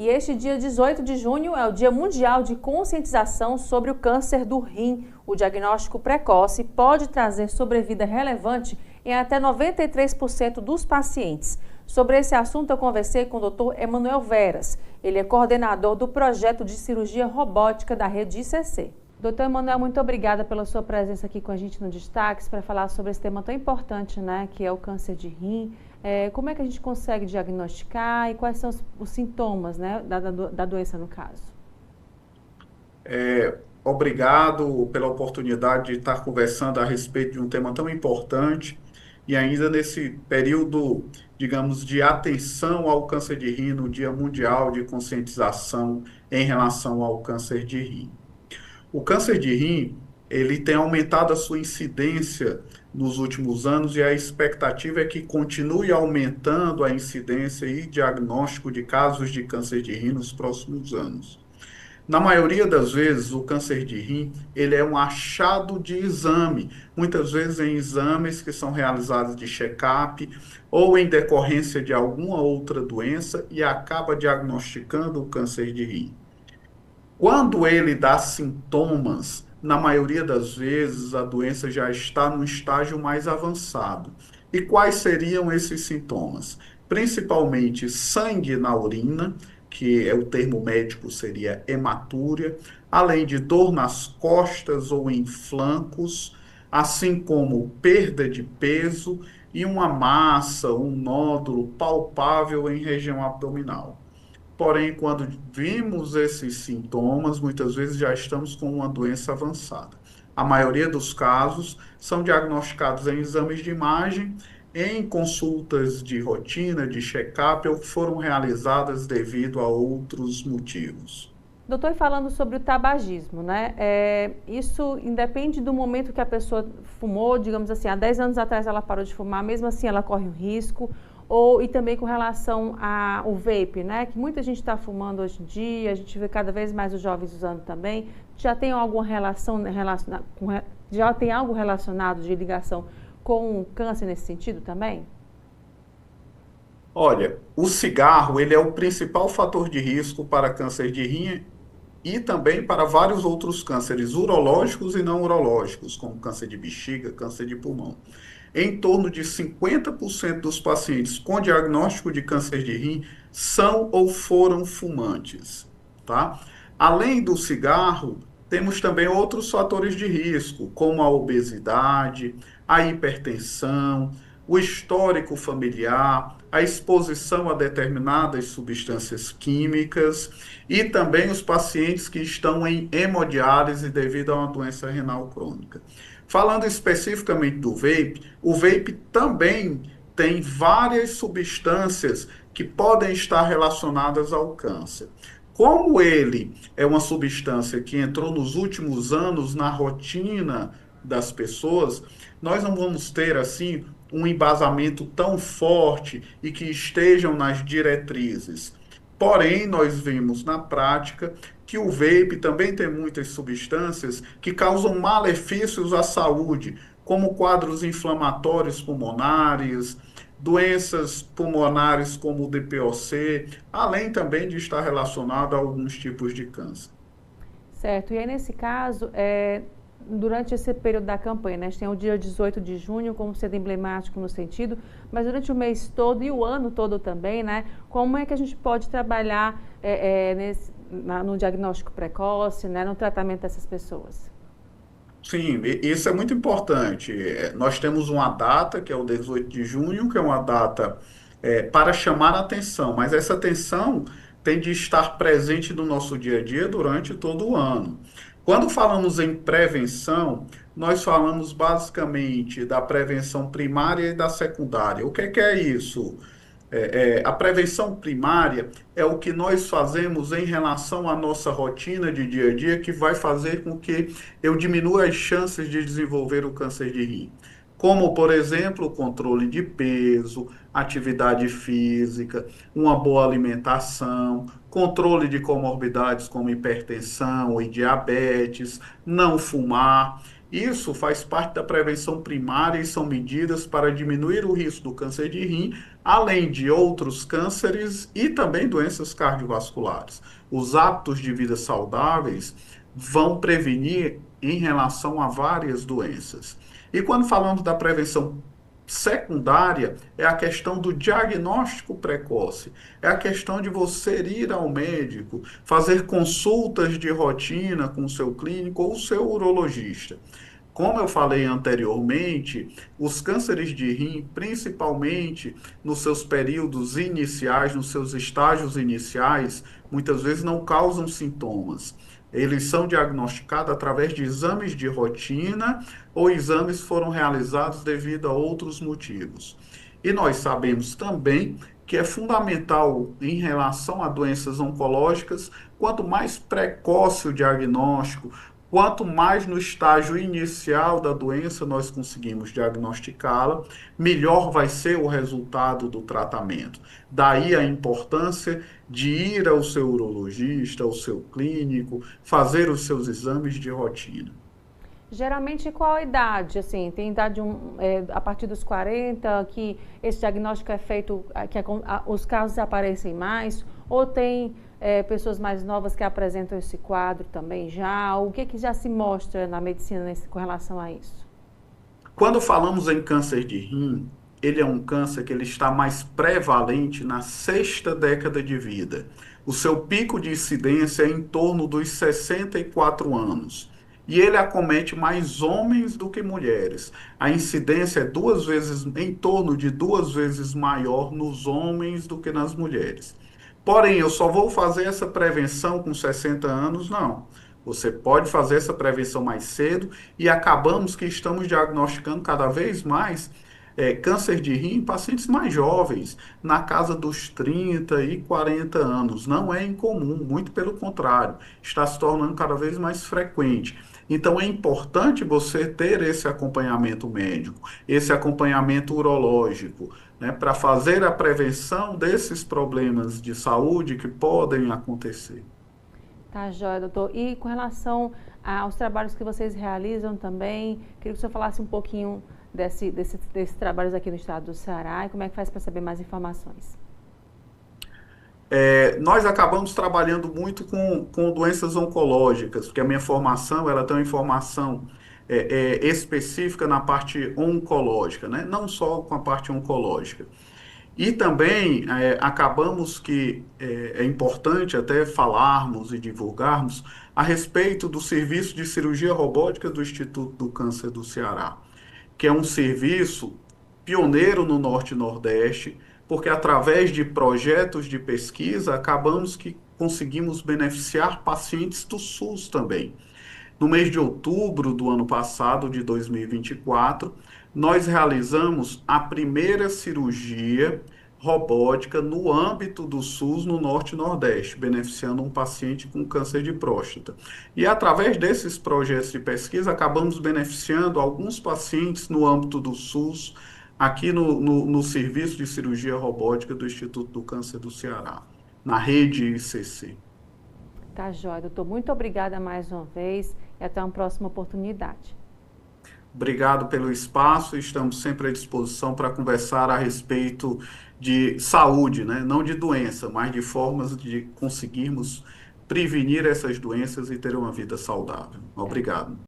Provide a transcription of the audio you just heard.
E este dia 18 de junho é o Dia Mundial de Conscientização sobre o Câncer do Rim. O diagnóstico precoce pode trazer sobrevida relevante em até 93% dos pacientes. Sobre esse assunto, eu conversei com o Dr. Emanuel Veras. Ele é coordenador do projeto de cirurgia robótica da rede ICC. Doutor Emanuel, muito obrigada pela sua presença aqui com a gente no Destaques para falar sobre esse tema tão importante, né, que é o câncer de rim. Como é que a gente consegue diagnosticar e quais são os sintomas, né, da doença no caso? Obrigado pela oportunidade de estar conversando a respeito de um tema tão importante e ainda nesse período, digamos, de atenção ao câncer de rim, no Dia Mundial de Conscientização em relação ao câncer de rim. O câncer de rim, ele tem aumentado a sua incidência nos últimos anos e a expectativa é que continue aumentando a incidência e diagnóstico de casos de câncer de rim nos próximos anos. Na maioria das vezes, o câncer de rim, ele é um achado de exame, muitas vezes em exames que são realizados de check-up ou em decorrência de alguma outra doença e acaba diagnosticando o câncer de rim. Quando ele dá sintomas, na maioria das vezes a doença já está no estágio mais avançado. E quais seriam esses sintomas? Principalmente sangue na urina, que é o termo médico seria hematúria, além de dor nas costas ou em flancos, assim como perda de peso e uma massa, um nódulo palpável em região abdominal. Porém, quando vimos esses sintomas, muitas vezes já estamos com uma doença avançada. A maioria dos casos são diagnosticados em exames de imagem, em consultas de rotina, de check-up, ou que foram realizadas devido a outros motivos. Doutor, falando sobre o tabagismo, né? Isso independe do momento que a pessoa fumou, digamos assim, há 10 anos atrás ela parou de fumar, mesmo assim ela corre um risco. E também com relação ao vape, né? Que muita gente está fumando hoje em dia, a gente vê cada vez mais os jovens usando também. Já tem alguma já tem algo relacionado de ligação com o câncer nesse sentido também? Olha, o cigarro, ele é o principal fator de risco para câncer de rim e também para vários outros cânceres urológicos e não urológicos, como câncer de bexiga, câncer de pulmão. Em torno de 50% dos pacientes com diagnóstico de câncer de rim são ou foram fumantes, tá? Além do cigarro, temos também outros fatores de risco, como a obesidade, a hipertensão, o histórico familiar, a exposição a determinadas substâncias químicas e também os pacientes que estão em hemodiálise devido a uma doença renal crônica. Falando especificamente do vape, o vape também tem várias substâncias que podem estar relacionadas ao câncer. Como ele é uma substância que entrou nos últimos anos na rotina das pessoas, nós não vamos ter assim um embasamento tão forte e que estejam nas diretrizes. Porém, nós vimos na prática que o vape também tem muitas substâncias que causam malefícios à saúde, como quadros inflamatórios pulmonares, doenças pulmonares como o DPOC, além também de estar relacionado a alguns tipos de câncer. Certo, e aí nesse caso, durante esse período da campanha, né, a gente tem o dia 18 de junho como sendo emblemático no sentido, mas durante o mês todo e o ano todo também, né, como é que a gente pode trabalhar no diagnóstico precoce, né, no tratamento dessas pessoas? Sim, isso é muito importante. Nós temos uma data, que é o 18 de junho, que é uma data para chamar a atenção, mas essa atenção tem de estar presente no nosso dia a dia durante todo o ano. Quando falamos em prevenção, nós falamos basicamente da prevenção primária e da secundária. O que é isso? A prevenção primária é o que nós fazemos em relação à nossa rotina de dia a dia que vai fazer com que eu diminua as chances de desenvolver o câncer de rim. Como, por exemplo, o controle de peso, atividade física, uma boa alimentação, controle de comorbidades como hipertensão e diabetes, não fumar. Isso faz parte da prevenção primária e são medidas para diminuir o risco do câncer de rim, além de outros cânceres e também doenças cardiovasculares. Os hábitos de vida saudáveis vão prevenir em relação a várias doenças. E quando falamos da prevenção secundária, é a questão do diagnóstico precoce, é a questão de você ir ao médico, fazer consultas de rotina com o seu clínico ou o seu urologista. Como eu falei anteriormente, os cânceres de rim, principalmente nos seus períodos iniciais, nos seus estágios iniciais, muitas vezes não causam sintomas. Eles são diagnosticados através de exames de rotina ou exames que foram realizados devido a outros motivos. E nós sabemos também que é fundamental em relação a doenças oncológicas, quanto mais precoce o diagnóstico, quanto mais no estágio inicial da doença nós conseguimos diagnosticá-la, melhor vai ser o resultado do tratamento. Daí a importância de ir ao seu urologista, ao seu clínico, fazer os seus exames de rotina. Geralmente, qual a idade? Assim, tem idade a partir dos 40 que esse diagnóstico é feito, os casos aparecem mais? Ou tem pessoas mais novas que apresentam esse quadro também já? O que já se mostra na medicina com relação a isso? Quando falamos em câncer de rim, ele é um câncer que ele está mais prevalente na sexta década de vida. O seu pico de incidência é em torno dos 64 anos. E ele acomete mais homens do que mulheres. A incidência é em torno de 2 vezes maior nos homens do que nas mulheres. Porém, eu só vou fazer essa prevenção com 60 anos? Não. Você pode fazer essa prevenção mais cedo e acabamos que estamos diagnosticando cada vez mais câncer de rim em pacientes mais jovens, na casa dos 30 e 40 anos. Não é incomum, muito pelo contrário, está se tornando cada vez mais frequente. Então é importante você ter esse acompanhamento médico, esse acompanhamento urológico, né, para fazer a prevenção desses problemas de saúde que podem acontecer. Tá, joia, doutor. E com relação aos trabalhos que vocês realizam também, queria que o senhor falasse um pouquinho desses trabalhos aqui no estado do Ceará e como é que faz para saber mais informações. Nós acabamos trabalhando muito com doenças oncológicas, porque a minha formação ela tem uma informação específica na parte oncológica, né? Não só com a parte oncológica. E também acabamos que é importante até falarmos e divulgarmos a respeito do serviço de cirurgia robótica do Instituto do Câncer do Ceará, que é um serviço pioneiro no Norte e Nordeste, porque através de projetos de pesquisa acabamos que conseguimos beneficiar pacientes do SUS também. No mês de outubro do ano passado, de 2024, nós realizamos a primeira cirurgia robótica no âmbito do SUS no Norte e Nordeste, beneficiando um paciente com câncer de próstata. E através desses projetos de pesquisa, acabamos beneficiando alguns pacientes no âmbito do SUS, aqui no Serviço de Cirurgia Robótica do Instituto do Câncer do Ceará, na rede ICC. Tá, joia, doutor. Muito obrigada mais uma vez e até uma próxima oportunidade. Obrigado pelo espaço, estamos sempre à disposição para conversar a respeito de saúde, né? Não de doença, mas de formas de conseguirmos prevenir essas doenças e ter uma vida saudável. Obrigado.